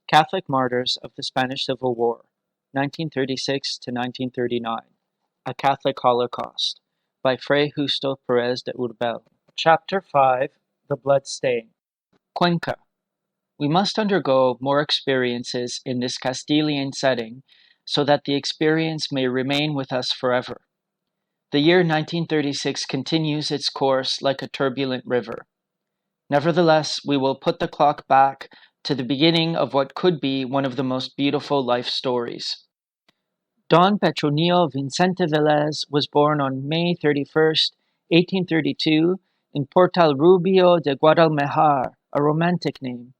Catholic Martyrs of the Spanish Civil War, 1936 to 1939, A Catholic Holocaust, by Fray Justo Perez de Urbel. Chapter 5, The Bloodstain. Cuenca. We must undergo more experiences in this Castilian setting so that the experience may remain with us forever. The year 1936 continues its course like a turbulent river. Nevertheless, we will put the clock back to the beginning of what could be one of the most beautiful life stories. Don Petronillo Vicente Velez was born on May 31st, 1832, in Portal Rubio de Guadalmejar, a romantic name.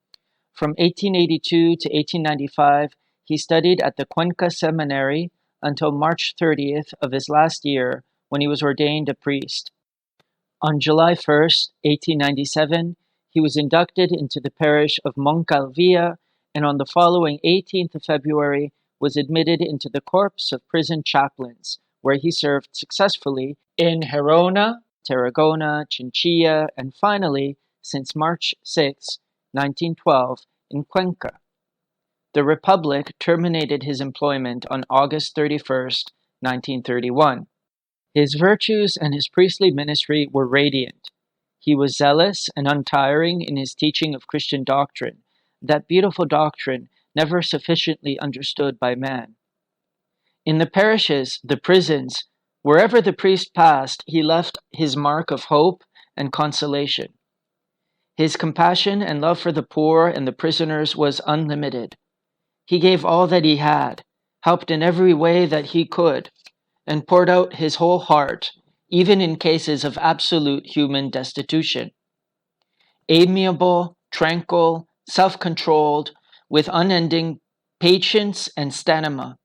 From 1882 to 1895, he studied at the Cuenca Seminary until March 30th of his last year, when he was ordained a priest. On July 1st, 1897, he was inducted into the parish of Moncalvilla, and on the following 18th of February was admitted into the Corps of Prison Chaplains, where he served successfully in Gerona, Tarragona, Chinchilla, and finally, since March 6, 1912, in Cuenca. The Republic terminated his employment on August 31st, 1931. His virtues and his priestly ministry were radiant. He was zealous and untiring in his teaching of Christian doctrine, that beautiful doctrine never sufficiently understood by man. In the parishes, the prisons, wherever the priest passed, he left his mark of hope and consolation. His compassion and love for the poor and the prisoners was unlimited. He gave all that he had, helped in every way that he could, and poured out his whole heart, even in cases of absolute human destitution. Amiable, tranquil, self-controlled, with unending patience and stamina.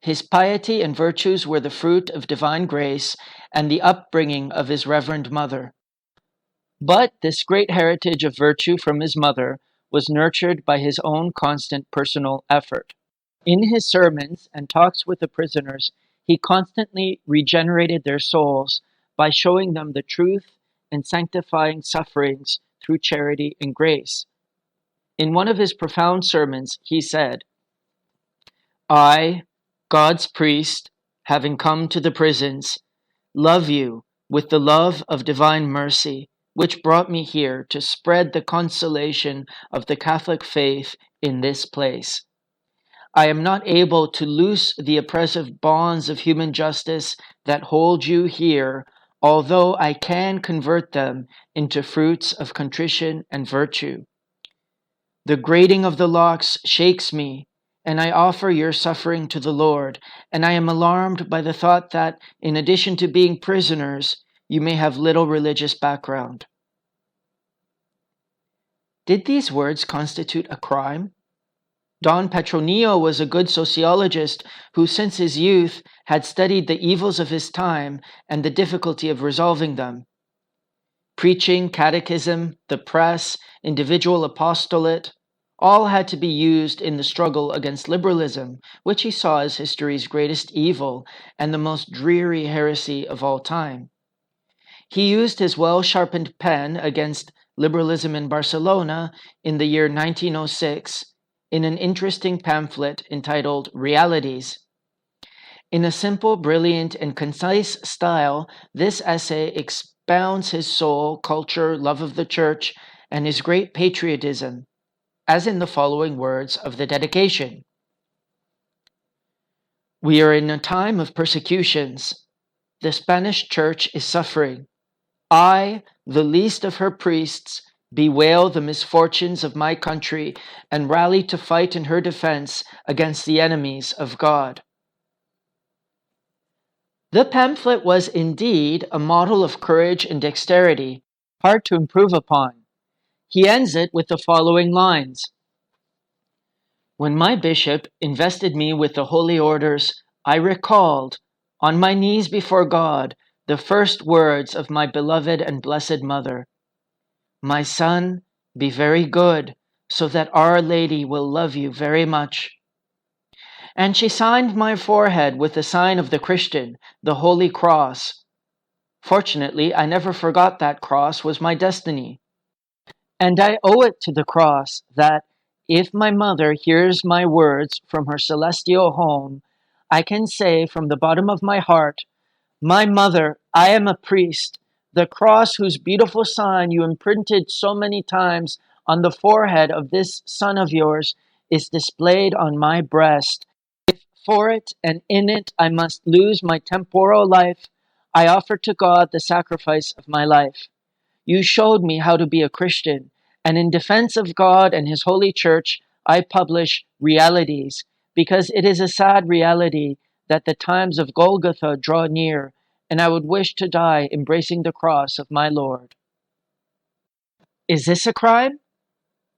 His piety and virtues were the fruit of divine grace and the upbringing of his Reverend Mother. But this great heritage of virtue from his mother was nurtured by his own constant personal effort. In his sermons and talks with the prisoners, he constantly regenerated their souls by showing them the truth and sanctifying sufferings through charity and grace. In one of his profound sermons, he said, "I, God's priest, having come to the prisons, love you with the love of divine mercy, which brought me here to spread the consolation of the Catholic faith in this place. I am not able to loose the oppressive bonds of human justice that hold you here, although I can convert them into fruits of contrition and virtue. The grating of the locks shakes me, and I offer your suffering to the Lord, and I am alarmed by the thought that, in addition to being prisoners, you may have little religious background." Did these words constitute a crime? Don Petronillo was a good sociologist who, since his youth, had studied the evils of his time and the difficulty of resolving them. Preaching, catechism, the press, individual apostolate, all had to be used in the struggle against liberalism, which he saw as history's greatest evil and the most dreary heresy of all time. He used his well-sharpened pen against liberalism in Barcelona in the year 1906, in an interesting pamphlet entitled Realities. In a simple, brilliant, and concise style, this essay expounds his soul, culture, love of the church, and his great patriotism, as in the following words of the dedication. "We are in a time of persecutions. The Spanish church is suffering. I, the least of her priests, bewail the misfortunes of my country and rally to fight in her defense against the enemies of God." The pamphlet was indeed a model of courage and dexterity, hard to improve upon. He ends it with the following lines. "When my bishop invested me with the holy orders, I recalled, on my knees before God, the first words of my beloved and blessed mother. My son, be very good, so that Our Lady will love you very much. And she signed my forehead with the sign of the Christian, the Holy Cross. Fortunately, I never forgot that cross was my destiny. And I owe it to the cross that, If my mother hears my words from her celestial home, I can say from the bottom of my heart, my mother, I am a priest. The cross whose beautiful sign you imprinted so many times on the forehead of this son of yours is displayed on my breast. If for it and in it I must lose my temporal life, I offer to God the sacrifice of my life. You showed me how to be a Christian, and in defense of God and His holy church, I publish Realities, because it is a sad reality that the times of Golgotha draw near, and I would wish to die embracing the cross of my Lord. Is this a crime?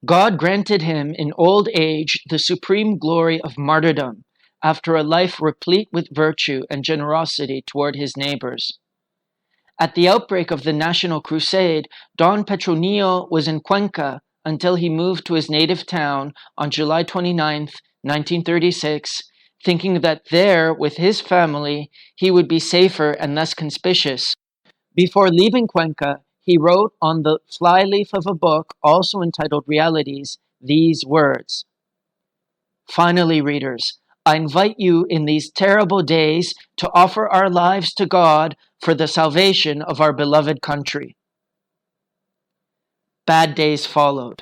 God granted him in old age the supreme glory of martyrdom, after a life replete with virtue and generosity toward his neighbors. At the outbreak of the National Crusade, Don Petronillo was in Cuenca until he moved to his native town on July 29, 1936, thinking that there, with his family, he would be safer and less conspicuous. Before leaving Cuenca, he wrote on the flyleaf of a book, also entitled Realities, these words: "Finally, readers, I invite you in these terrible days to offer our lives to God for the salvation of our beloved country." Bad days followed.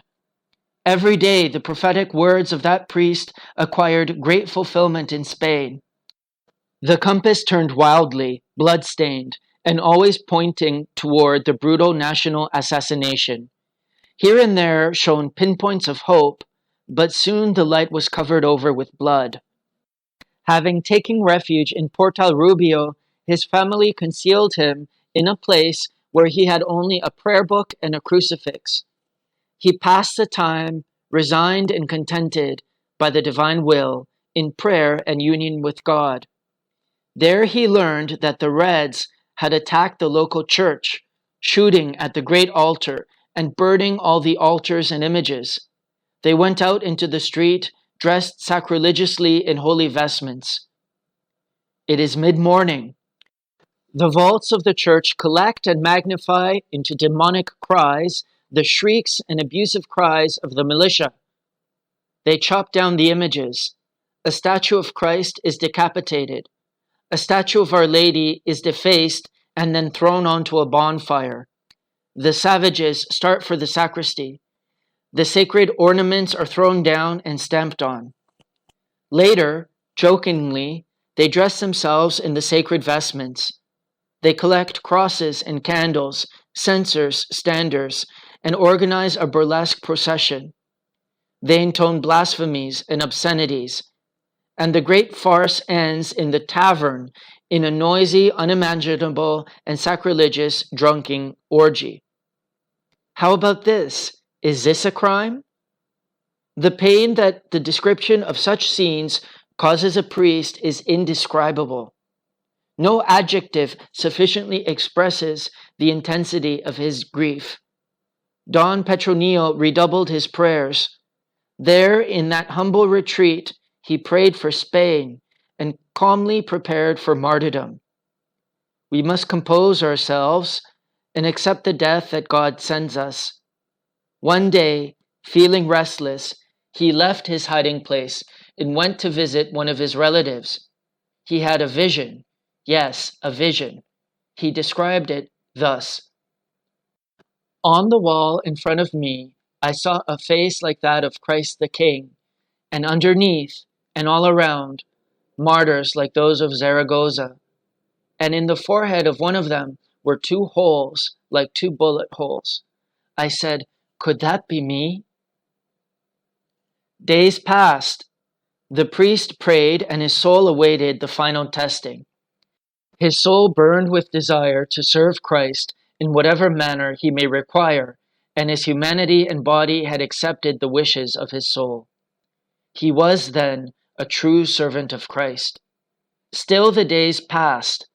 Every day, the prophetic words of that priest acquired great fulfillment in Spain. The compass turned wildly, blood-stained, and always pointing toward the brutal national assassination. Here and there shone pinpoints of hope, but soon the light was covered over with blood. Having taken refuge in Portal Rubio, his family concealed him in a place where he had only a prayer book and a crucifix. He passed the time, resigned and contented by the divine will, in prayer and union with God. There he learned that the Reds had attacked the local church, shooting at the great altar and burning all the altars and images. They went out into the street, dressed sacrilegiously in holy vestments. It is mid-morning. The vaults of the church collect and magnify into demonic cries the shrieks and abusive cries of the militia. They chop down the images. A statue of Christ is decapitated. A statue of Our Lady is defaced and then thrown onto a bonfire. The savages start for the sacristy. The sacred ornaments are thrown down and stamped on. Later, jokingly, they dress themselves in the sacred vestments. They collect crosses and candles, censers, standards, and organize a burlesque procession. They intone blasphemies and obscenities, and the great farce ends in the tavern in a noisy, unimaginable, and sacrilegious drunken orgy. How about this? Is this a crime? The pain that the description of such scenes causes a priest is indescribable. No adjective sufficiently expresses the intensity of his grief. Don Petronillo redoubled his prayers. There, in that humble retreat, he prayed for Spain and calmly prepared for martyrdom. We must compose ourselves and accept the death that God sends us. One day, feeling restless, he left his hiding place and went to visit one of his relatives. He had a vision. Yes, a vision. He described it thus: "On the wall in front of me, I saw a face like that of Christ the King, and underneath and all around, martyrs like those of Zaragoza. And in the forehead of one of them were 2 holes like 2 bullet holes. I said, could that be me?" Days passed. The priest prayed and his soul awaited the final testing. His soul burned with desire to serve Christ in whatever manner he may require, and his humanity and body had accepted the wishes of his soul. He was, then, a true servant of Christ. Still the days passed.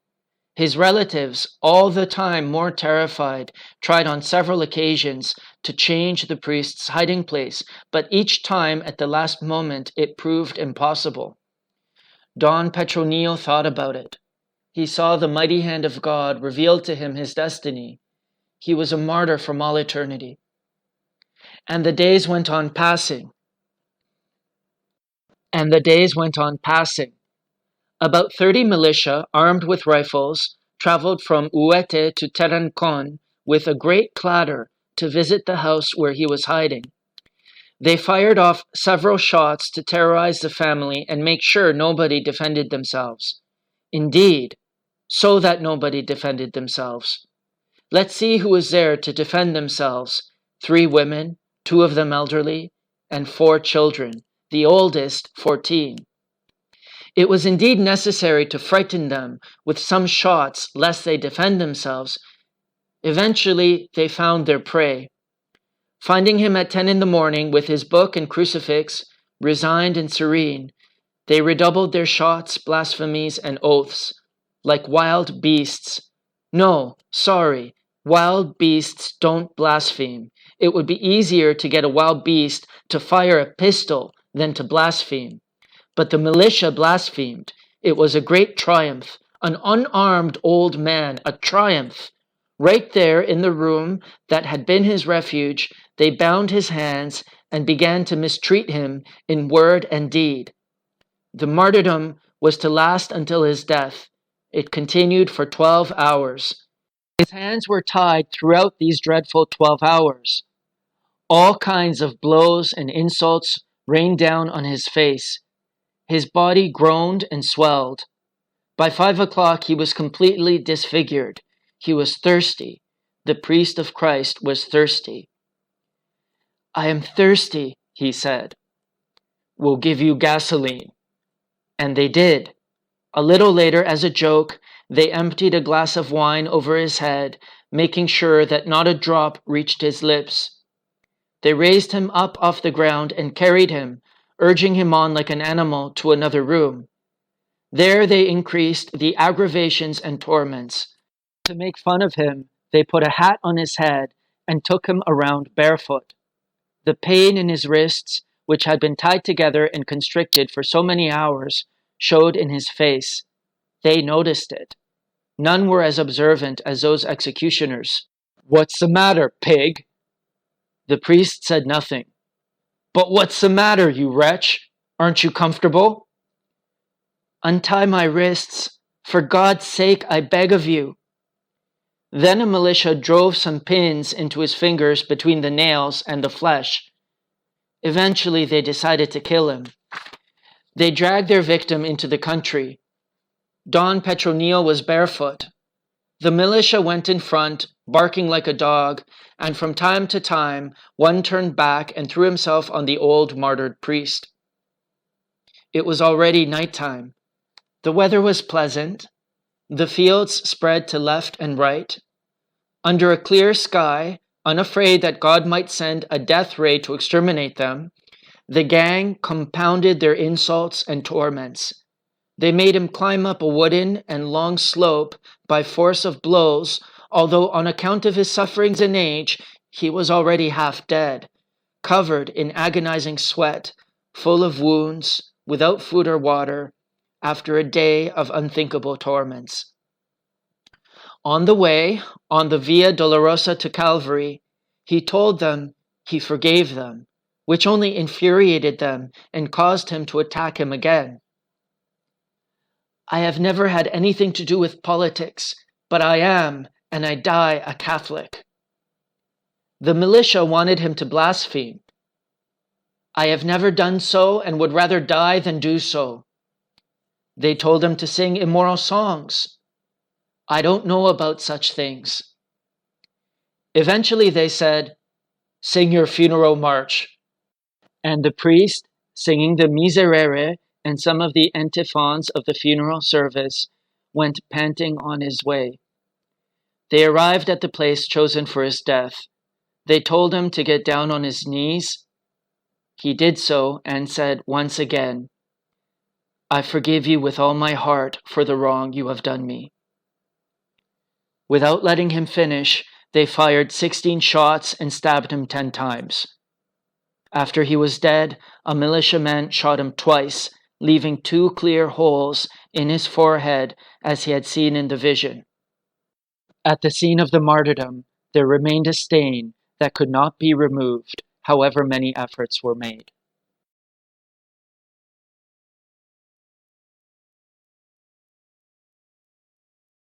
His relatives, all the time more terrified, tried on several occasions to change the priest's hiding place, but each time at the last moment it proved impossible. Don Petronillo thought about it. He saw the mighty hand of God reveal to him his destiny. He was a martyr from all eternity. And the days went on passing. And the days went on passing. About 30 militia, armed with rifles, traveled from Huete to Tarancon with a great clatter to visit the house where he was hiding. They fired off several shots to terrorize the family and make sure nobody defended themselves. Indeed, so that nobody defended themselves. Let's see who was there to defend themselves. 3 women, 2 of them elderly, and 4 children, the oldest 14. It was indeed necessary to frighten them with some shots lest they defend themselves. Eventually, they found their prey. Finding him at 10 in the morning with his book and crucifix, resigned and serene, they redoubled their shots, blasphemies, and oaths, like wild beasts. No, sorry, wild beasts don't blaspheme. It would be easier to get a wild beast to fire a pistol than to blaspheme. But the militia blasphemed. It was a great triumph. An unarmed old man, a triumph. Right there in the room that had been his refuge, they bound his hands and began to mistreat him in word and deed. The martyrdom was to last until his death. It continued for 12 hours. His hands were tied throughout these dreadful 12 hours. All kinds of blows and insults rained down on his face. His body groaned and swelled. By 5 o'clock he was completely disfigured. He was thirsty. The priest of Christ was thirsty. "I am thirsty," he said. "We'll give you gasoline." And they did. A little later, as a joke, they emptied a glass of wine over his head, making sure that not a drop reached his lips. They raised him up off the ground and carried him, urging him on like an animal to another room. There they increased the aggravations and torments. To make fun of him, they put a hat on his head and took him around barefoot. The pain in his wrists, which had been tied together and constricted for so many hours, showed in his face. They noticed it. None were as observant as those executioners. "What's the matter, pig?" The priest said nothing. "But what's the matter, you wretch? Aren't you comfortable?" "Untie my wrists. For God's sake, I beg of you." Then a militia drove some pins into his fingers between the nails and the flesh. Eventually, they decided to kill him. They dragged their victim into the country. Don Petronillo was barefoot. The militia went in front, barking like a dog, and from time to time, one turned back and threw himself on the old martyred priest. It was already nighttime. The weather was pleasant. The fields spread to left and right. Under a clear sky, unafraid that God might send a death ray to exterminate them, the gang compounded their insults and torments. They made him climb up a wooden and long slope by force of blows, although on account of his sufferings and age, he was already half dead, covered in agonizing sweat, full of wounds, without food or water, after a day of unthinkable torments. On the way, on the Via Dolorosa to Calvary, he told them he forgave them, which only infuriated them and caused him to attack him again. "I have never had anything to do with politics, but I am, and I die, a Catholic." The militia wanted him to blaspheme. "I have never done so and would rather die than do so." They told him to sing immoral songs. "I don't know about such things." Eventually they said, "Sing your funeral march." And the priest, singing the Miserere and some of the antiphons of the funeral service, went panting on his way. They arrived at the place chosen for his death. They told him to get down on his knees. He did so and said once again, "I forgive you with all my heart for the wrong you have done me." Without letting him finish, they fired 16 shots and stabbed him 10 times. After he was dead, a militiaman shot him twice, leaving 2 clear holes in his forehead as he had seen in the vision. At the scene of the martyrdom, there remained a stain that could not be removed, however many efforts were made.